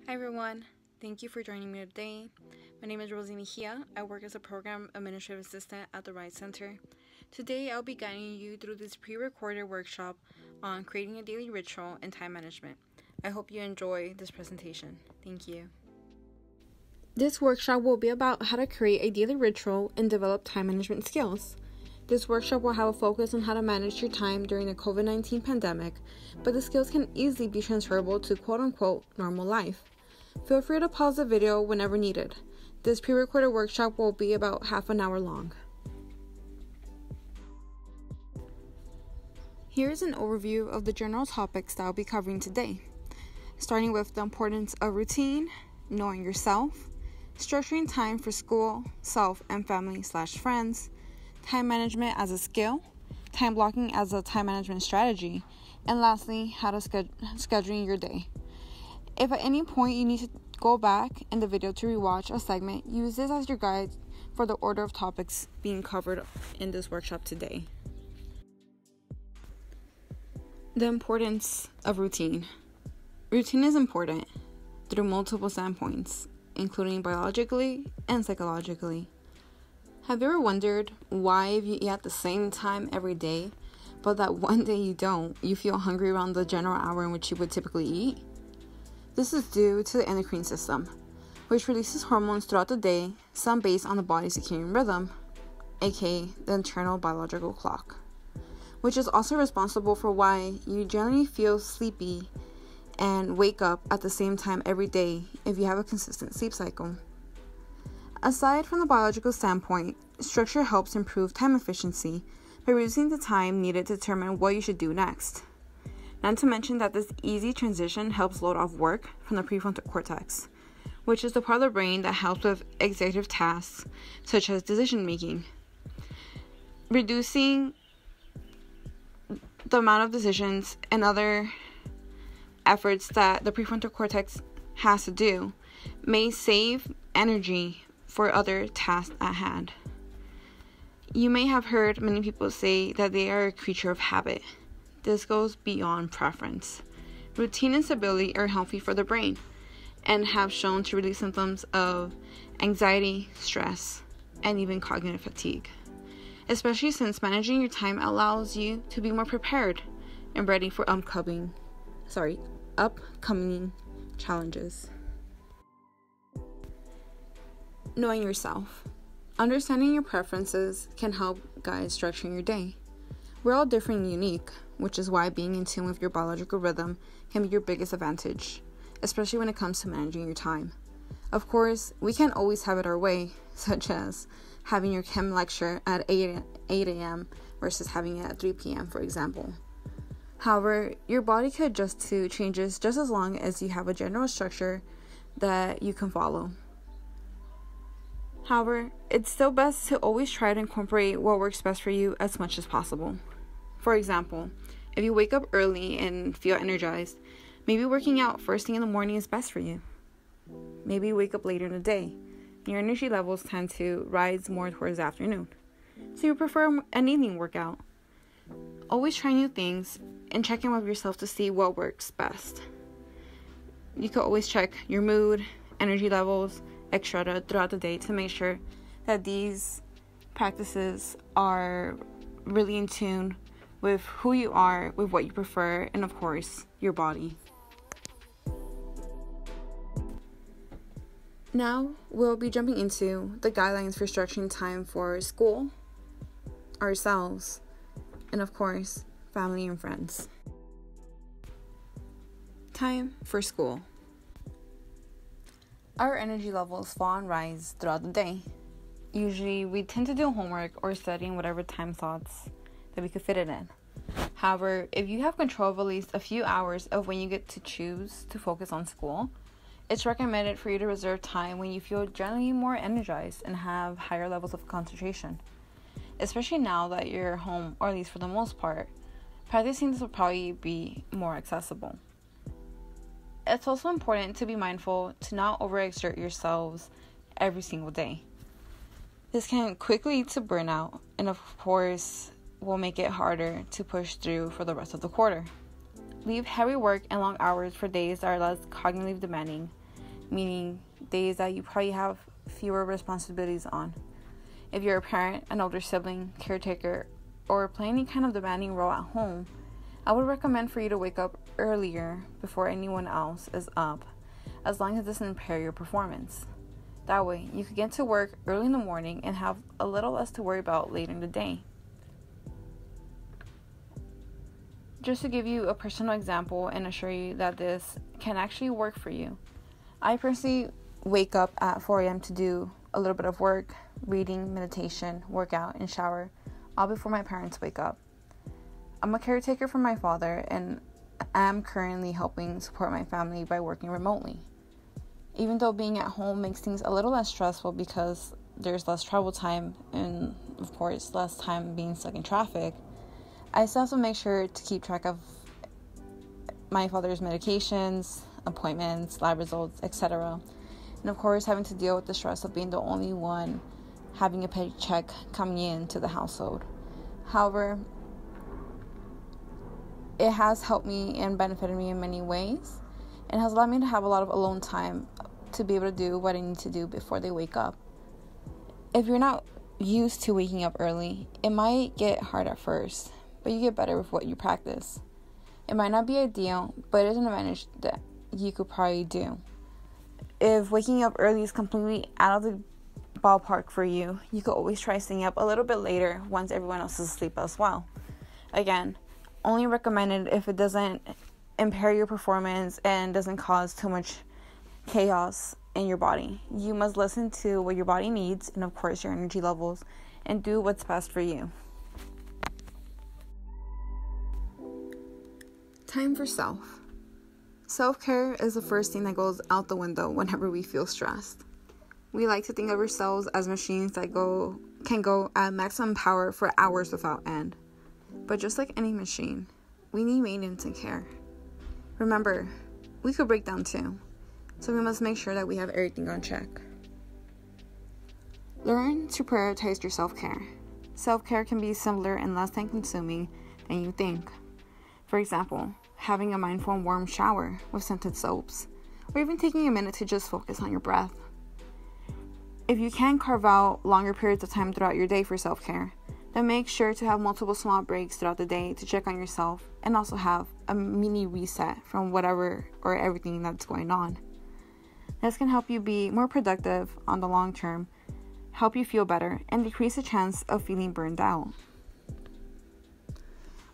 Hi everyone, thank you for joining me today. My name is Rosie Mejia. I work as a program administrative assistant at the Right Center. Today I'll be guiding you through this pre-recorded workshop on creating a daily ritual and time management. I hope you enjoy this presentation. Thank you. This workshop will be about how to create a daily ritual and develop time management skills. This workshop will have a focus on how to manage your time during the COVID-19 pandemic, but the skills can easily be transferable to quote-unquote normal life. Feel free to pause the video whenever needed. This pre-recorded workshop will be about half an hour long. Here's an overview of the general topics that I'll be covering today, starting with the importance of routine, knowing yourself, structuring time for school, self, and family/friends, time management as a skill, time blocking as a time management strategy, and lastly, how to scheduling your day. If at any point you need to go back in the video to rewatch a segment, use this as your guide for the order of topics being covered in this workshop today. The importance of routine. Routine is important through multiple standpoints, including biologically and psychologically. Have you ever wondered why if you eat at the same time every day, but that one day you don't, you feel hungry around the general hour in which you would typically eat? This is due to the endocrine system, which releases hormones throughout the day, some based on the body's circadian rhythm, aka the internal biological clock, which is also responsible for why you generally feel sleepy and wake up at the same time every day if you have a consistent sleep cycle. Aside from the biological standpoint, structure helps improve time efficiency by reducing the time needed to determine what you should do next. Not to mention that this easy transition helps load off work from the prefrontal cortex, which is the part of the brain that helps with executive tasks such as decision making. Reducing the amount of decisions and other efforts that the prefrontal cortex has to do may save energy for other tasks at hand. You may have heard many people say that they are a creature of habit. This goes beyond preference. Routine and stability are healthy for the brain and have shown to reduce symptoms of anxiety, stress, and even cognitive fatigue, especially since managing your time allows you to be more prepared and ready for upcoming challenges. Knowing yourself. Understanding your preferences can help guide structuring your day. We're all different and unique, which is why being in tune with your biological rhythm can be your biggest advantage, especially when it comes to managing your time. Of course, we can't always have it our way, such as having your chem lecture at 8 a.m. versus having it at 3 p.m., for example. However, your body can adjust to changes just as long as you have a general structure that you can follow. However, it's still best to always try to incorporate what works best for you as much as possible. For example, if you wake up early and feel energized, maybe working out first thing in the morning is best for you. Maybe you wake up later in the day, and your energy levels tend to rise more towards the afternoon, so you prefer an evening workout. Always try new things and check in with yourself to see what works best. You could always check your mood, energy levels, etc. throughout the day to make sure that these practices are really in tune with who you are, with what you prefer, and of course, your body. Now, we'll be jumping into the guidelines for structuring time for school, ourselves, and of course, family and friends. Time for school. Our energy levels fall and rise throughout the day. Usually, we tend to do homework or studying whatever time slots that we could fit it in. However, if you have control of at least a few hours of when you get to choose to focus on school, it's recommended for you to reserve time when you feel generally more energized and have higher levels of concentration. Especially now that you're home, or at least for the most part, practicing this will probably be more accessible. It's also important to be mindful to not overexert yourselves every single day. This can quickly lead to burnout and of course will make it harder to push through for the rest of the quarter. Leave heavy work and long hours for days that are less cognitively demanding meaning days that you probably have fewer responsibilities on. If you're a parent, an older sibling, caretaker, or play any kind of demanding role at home, I would recommend for you to wake up earlier before anyone else is up, as long as it doesn't impair your performance. That way, you could get to work early in the morning and have a little less to worry about later in the day. Just to give you a personal example and assure you that this can actually work for you, I personally wake up at 4 a.m. to do a little bit of work, reading, meditation, workout, and shower, all before my parents wake up. I'm a caretaker for my father, and I'm currently helping support my family by working remotely. Even though being at home makes things a little less stressful because there's less travel time and, of course, less time being stuck in traffic, I still have to make sure to keep track of my father's medications, appointments, lab results, etc. And, of course, having to deal with the stress of being the only one having a paycheck coming into the household. However, it has helped me and benefited me in many ways, and has allowed me to have a lot of alone time to be able to do what I need to do before they wake up. If you're not used to waking up early, it might get hard at first, but you get better with what you practice. It might not be ideal, but it is an advantage that you could probably do. If waking up early is completely out of the ballpark for you, you could always try staying up a little bit later once everyone else is asleep as well. Again, only recommended if it doesn't impair your performance and doesn't cause too much chaos in your body. You must listen to what your body needs and, of course, your energy levels, and do what's best for you. Time for self. Self-care is the first thing that goes out the window whenever we feel stressed. We like to think of ourselves as machines that can go at maximum power for hours without end. But just like any machine, we need maintenance and care. Remember, we could break down too, so we must make sure that we have everything on check. Learn to prioritize your self-care. Self-care can be simpler and less time-consuming than you think. For example, having a mindful and warm shower with scented soaps, or even taking a minute to just focus on your breath. If you can carve out longer periods of time throughout your day for self-care, then make sure to have multiple small breaks throughout the day to check on yourself and also have a mini reset from whatever or everything that's going on. This can help you be more productive on the long term, help you feel better, and decrease the chance of feeling burned out.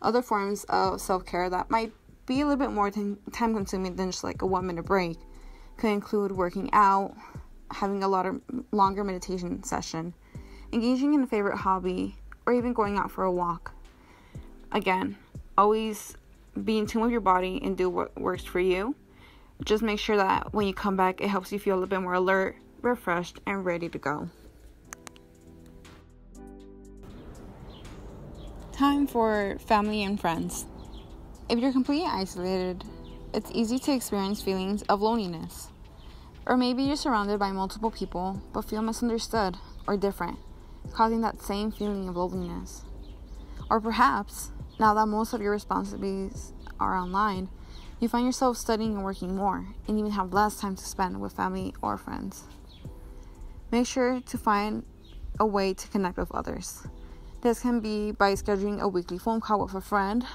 Other forms of self-care that might be a little bit more time-consuming than just like a 1-minute break could include working out, having a longer meditation session, engaging in a favorite hobby, or even going out for a walk. Again, always be in tune with your body and do what works for you. Just make sure that when you come back, it helps you feel a little bit more alert, refreshed, and ready to go. Time for family and friends. If you're completely isolated, it's easy to experience feelings of loneliness. Or maybe you're surrounded by multiple people but feel misunderstood or different, causing that same feeling of loneliness. Or perhaps, now that most of your responsibilities are online, you find yourself studying and working more and even have less time to spend with family or friends. Make sure to find a way to connect with others. This can be by scheduling a weekly phone call with a friend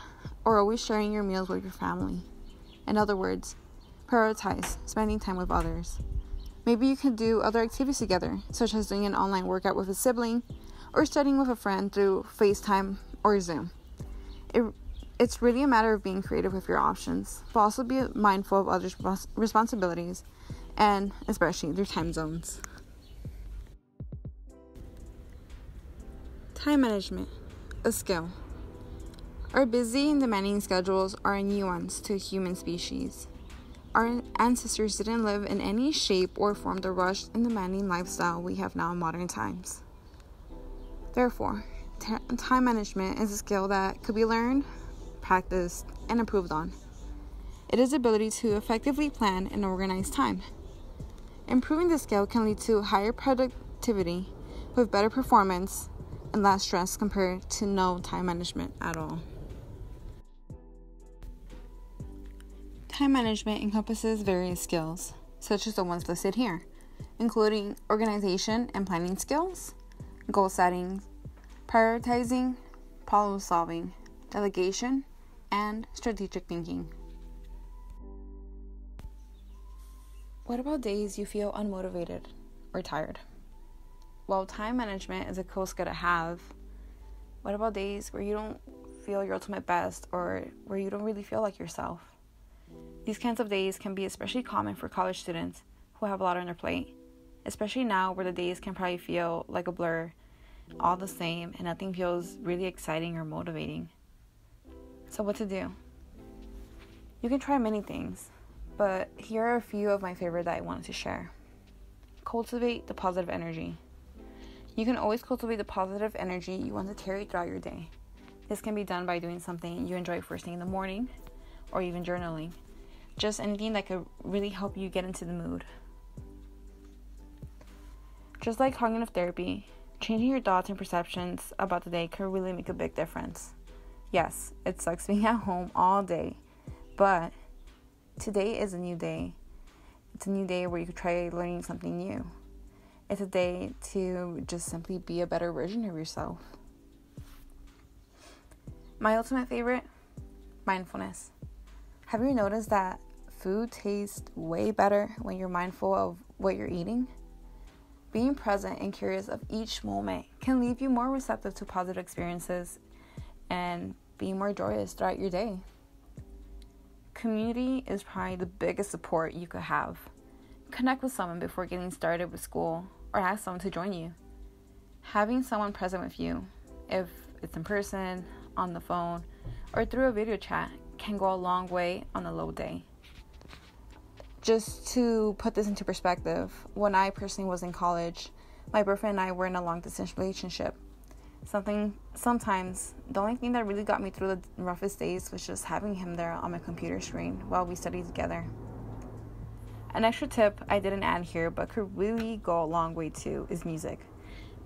or always sharing your meals with your family. In other words, prioritize spending time with others. Maybe you could do other activities together, such as doing an online workout with a sibling or studying with a friend through FaceTime or Zoom. It's really a matter of being creative with your options, but also be mindful of others' responsibilities and especially their time zones. Time management, a skill. Our busy and demanding schedules are a nuance to human species. Our ancestors didn't live in any shape or form the rushed and demanding lifestyle we have now in modern times. Therefore, time management is a skill that could be learned, practiced, and improved on. It is the ability to effectively plan and organize time. Improving the skill can lead to higher productivity with better performance and less stress compared to no time management at all. Time management encompasses various skills. such as the ones listed here, including organization and planning skills, goal setting, prioritizing, problem solving, delegation, and strategic thinking. What about days you feel unmotivated or tired? Well, time management is a cool skill to have. What about days where you don't feel your ultimate best or where you don't really feel like yourself? These kinds of days can be especially common for college students who have a lot on their plate, especially now where the days can probably feel like a blur, all the same, and nothing feels really exciting or motivating. So what to do? You can try many things, but here are a few of my favorite that I wanted to share. Cultivate the positive energy. You can always cultivate the positive energy you want to carry throughout your day. This can be done by doing something you enjoy first thing in the morning, or even journaling. Just anything that could really help you get into the mood. Just like cognitive therapy, changing your thoughts and perceptions about the day can really make a big difference. Yes, it sucks being at home all day, but today is a new day. It's a new day where you could try learning something new. It's a day to just simply be a better version of yourself. My ultimate favorite, mindfulness. Have you noticed that food tastes way better when you're mindful of what you're eating? Being present and curious of each moment can leave you more receptive to positive experiences and being more joyous throughout your day. Community is probably the biggest support you could have. Connect with someone before getting started with school or ask someone to join you. Having someone present with you, if it's in person, on the phone, or through a video chat, can go a long way on a low day. Just to put this into perspective, when I personally was in college, my boyfriend and I were in a long-distance relationship. Sometimes, the only thing that really got me through the roughest days was just having him there on my computer screen while we studied together. An extra tip I didn't add here, but could really go a long way too, is music.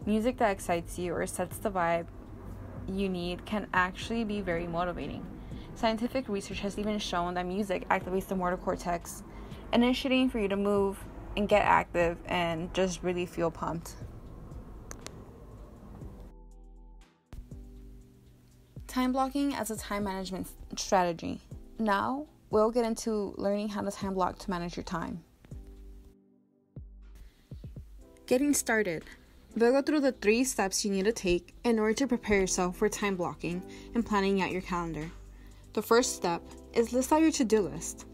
Music that excites you or sets the vibe you need can actually be very motivating. Scientific research has even shown that music activates the motor cortex, initiating for you to move and get active and just really feel pumped. Time blocking as a time management strategy. Now, we'll get into learning how to time block to manage your time. Getting started. We'll go through the 3 steps you need to take in order to prepare yourself for time blocking and planning out your calendar. The first step is list out your to-do list.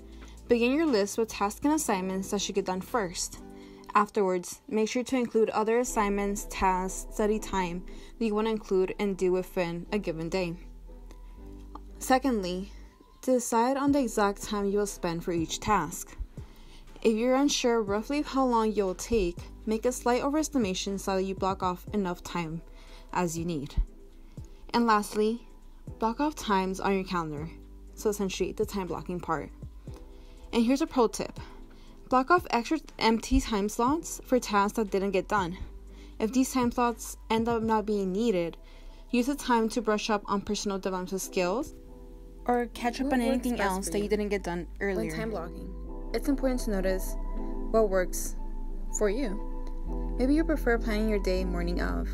Begin your list with tasks and assignments that should get done first. Afterwards, make sure to include other assignments, tasks, study time that you want to include and do within a given day. Secondly, decide on the exact time you will spend for each task. If you're unsure roughly how long you'll take, make a slight overestimation so that you block off enough time as you need. And lastly, block off times on your calendar, so essentially the time blocking part. And here's a pro tip. Block off extra empty time slots for tasks that didn't get done. If these time slots end up not being needed, use the time to brush up on personal development skills or catch up on anything else that you didn't get done earlier. When time blocking, it's important to notice what works for you. Maybe you prefer planning your day morning of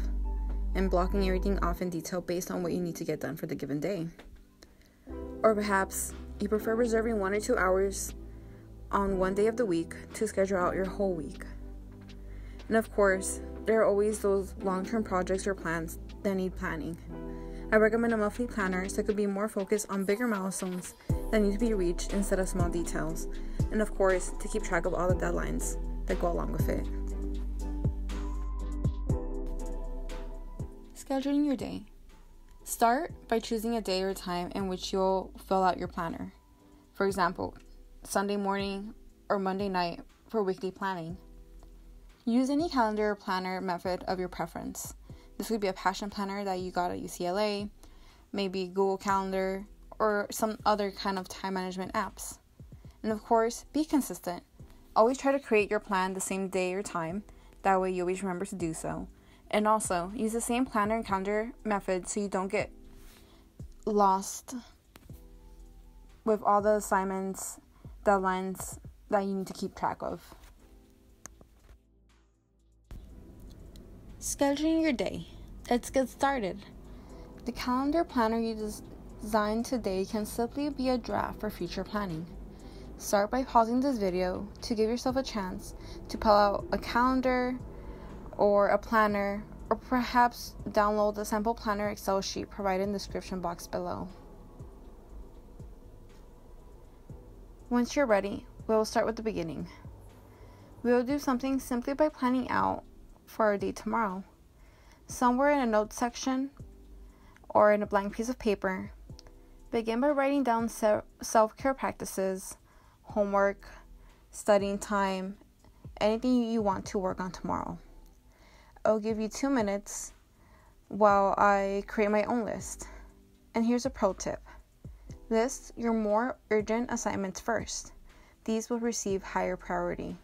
and blocking everything off in detail based on what you need to get done for the given day. Or perhaps you prefer reserving 1 or 2 hours on one day of the week to schedule out your whole week. And of course, there are always those long-term projects or plans that need planning. I recommend a monthly planner so it could be more focused on bigger milestones that need to be reached instead of small details. And of course, to keep track of all the deadlines that go along with it. Scheduling your day. Start by choosing a day or time in which you'll fill out your planner. For example, Sunday morning or Monday night for weekly planning. Use any calendar or planner method of your preference. This could be a passion planner that you got at UCLA, maybe Google Calendar, or some other kind of time management apps. And of course, be consistent. Always try to create your plan the same day or time. That way you always remember to do so. And also, use the same planner and calendar method so you don't get lost with all the assignments, deadlines, that you need to keep track of. Scheduling your day. Let's get started. The calendar planner you designed today can simply be a draft for future planning. Start by pausing this video to give yourself a chance to pull out a calendar or a planner, or perhaps download the sample planner Excel sheet provided in the description box below. Once you're ready, we will start with the beginning. We will do something simply by planning out for our day tomorrow. Somewhere in a notes section or in a blank piece of paper, begin by writing down self-care practices, homework, studying time, anything you want to work on tomorrow. I'll give you 2 minutes while I create my own list. And here's a pro tip. List your more urgent assignments first. These will receive higher priority.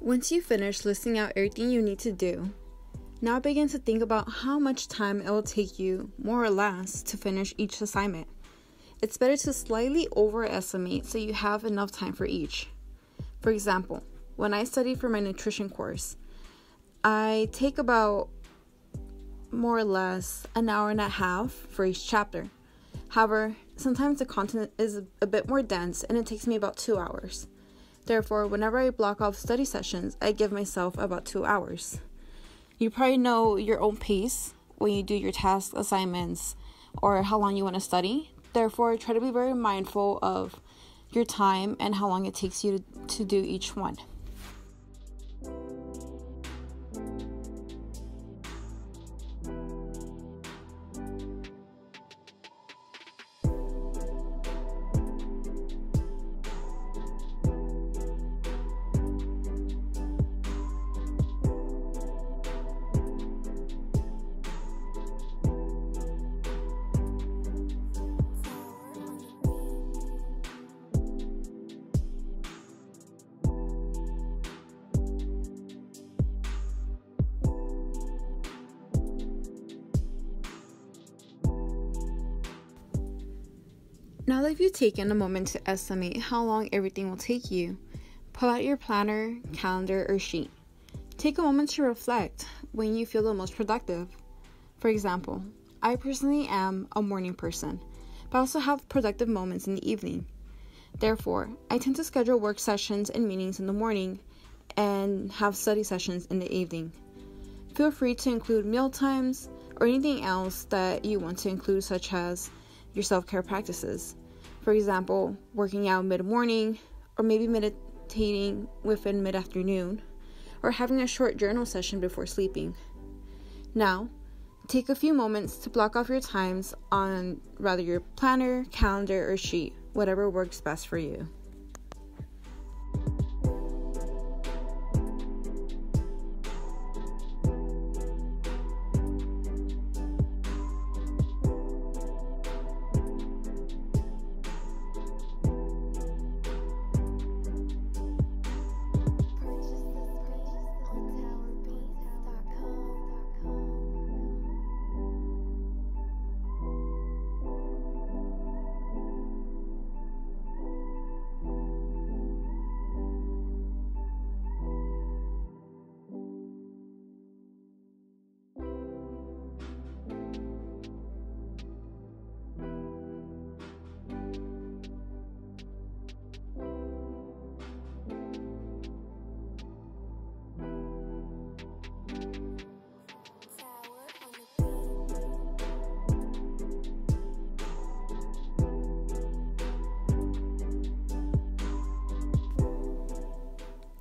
Once you finish listing out everything you need to do, now begin to think about how much time it will take you, more or less, to finish each assignment. It's better to slightly overestimate so you have enough time for each. For example, when I study for my nutrition course, I take about more or less an hour and a half for each chapter. However, sometimes the content is a bit more dense and it takes me about 2 hours. Therefore, whenever I block off study sessions, I give myself about 2 hours. You probably know your own pace when you do your task assignments or how long you want to study. Therefore, try to be very mindful of your time and how long it takes you to do each one. Now that you've taken a moment to estimate how long everything will take you, pull out your planner, calendar, or sheet. Take a moment to reflect when you feel the most productive. For example, I personally am a morning person, but also have productive moments in the evening. Therefore, I tend to schedule work sessions and meetings in the morning and have study sessions in the evening. Feel free to include meal times or anything else that you want to include, such as your self-care practices. For example, working out mid-morning, or maybe meditating within mid-afternoon, or having a short journal session before sleeping. Now, Take a few moments to block off your times on rather your planner, calendar, or sheet, whatever works best for you.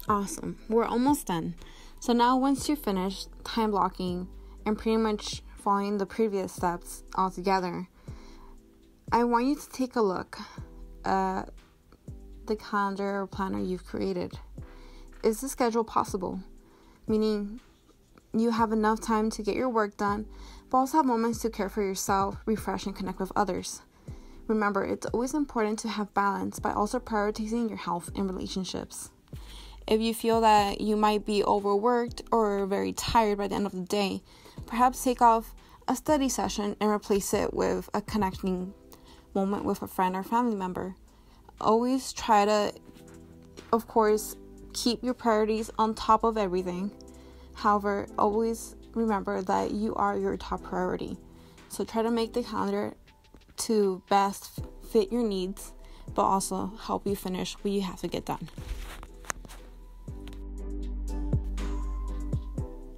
Awesome. We're almost done. So now once you finish time blocking and pretty much following the previous steps all together, I want you to take a look at the calendar or planner you've created. Is the schedule possible? Meaning you have enough time to get your work done, but also have moments to care for yourself, refresh, and connect with others. Remember, it's always important to have balance by also prioritizing your health and relationships. If you feel that you might be overworked or very tired by the end of the day, perhaps take off a study session and replace it with a connecting moment with a friend or family member. Always try to, of course, keep your priorities on top of everything. However, always remember that you are your top priority. So try to make the calendar to best fit your needs, but also help you finish what you have to get done.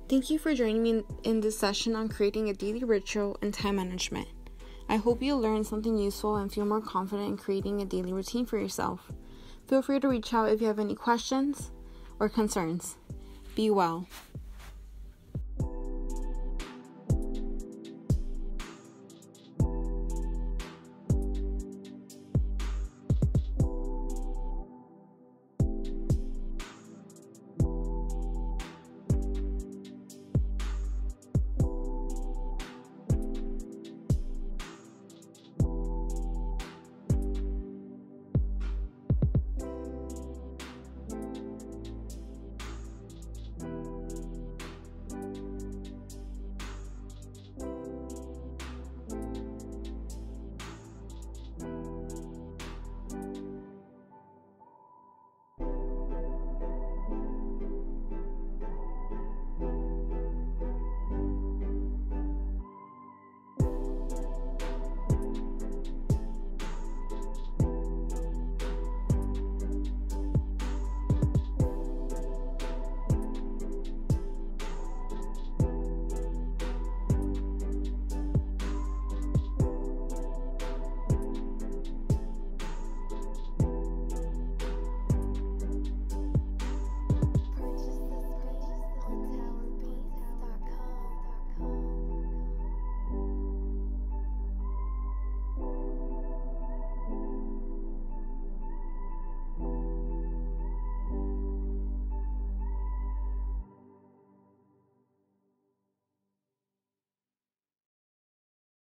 Thank you for joining me in this session on creating a daily ritual and time management. I hope you learned something useful and feel more confident in creating a daily routine for yourself. Feel free to reach out if you have any questions or concerns. Be well.